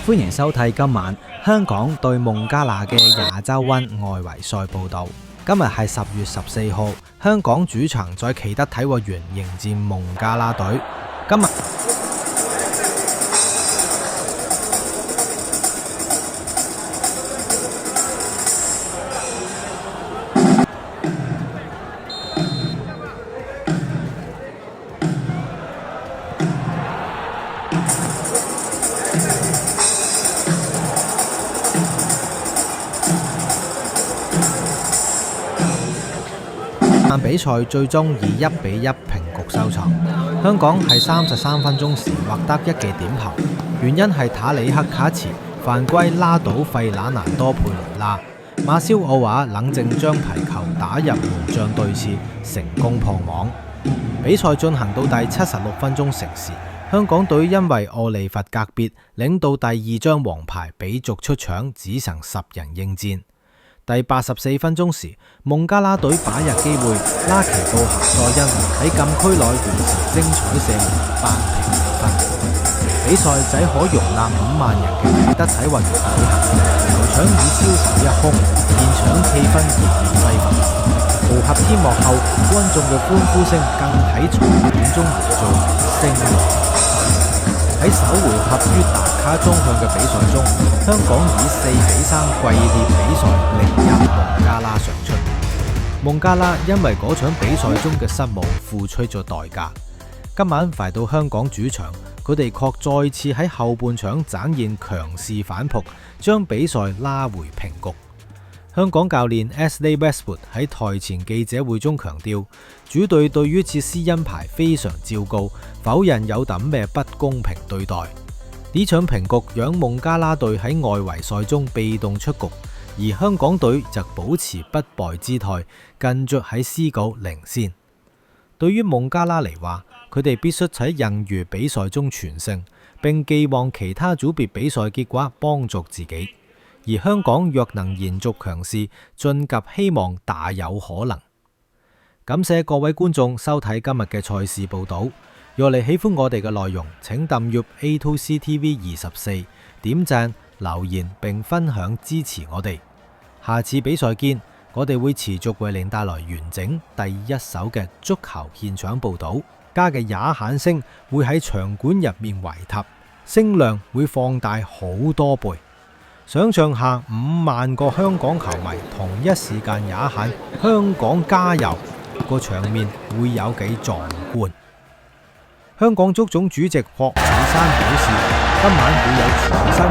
歡迎收睇今晚香港對孟加拉嘅亞洲盃外圍賽報導。今日係10月14號，香港主場在啟德體育園迎戰孟加拉隊。今日比賽最終以1-1平局收場。香港喺33分鐘時獲得一記點球，原因係塔里克卡茨犯規拉倒費蘭蘭多佩雷拉，馬肖奧華冷靜將皮球打入門將對刺，成功破網。比賽進行到第76分鐘成時，香港隊因為奧利弗格別領到第2張黃牌被逐出場，只剩10人應戰。第84分鐘時，孟加拉隊把握機會，拉奇布夏佐恩喺禁區內完成精彩射門扳平比分。比賽仔可容納5萬人嘅啟德體育園舉行，球場以超手一空，現場氣氛熱烈沸騰。符合天幕後，觀眾嘅歡呼聲更喺場館中營造聲浪。喺首回合於達卡中向嘅比賽中，香港以4-3跪裂比賽力壓孟加拉上出。孟加拉因為嗰場比賽中嘅失誤付出咗代價。今晚快到香港主場，佢哋確再次喺後半場展現強勢反撲，將比賽拉回平局。香港教練 Ashley Westwood 喺台前記者會中強調，主隊對於次私恩牌非常照告，否認有等咩不公平對待。呢場平局讓孟加拉隊喺外圍賽中被動出局，而香港隊則保持不敗姿態，跟着喺 C 組領先。對於孟加拉嚟話，佢哋必須喺剩餘比賽中全勝，並寄望其他組別比賽結果幫助自己。而香港若能延續強勢，晉級希望大有可能。感謝各位觀眾收睇今日嘅賽事報導。若你喜歡我哋嘅內容，請訂閱 A2CTV24，點讚、留言並分享支持我哋。下次比賽見，我哋會持續為您帶來完整第一手嘅足球現場報導，加嘅啞喊聲會喺場館入面圍塔，聲量會放大好多倍。想象下5萬個香港球迷同一時間也喊香港加油，個場面會有幾壯觀。香港足總主席霍偉山表示，今晚會有全新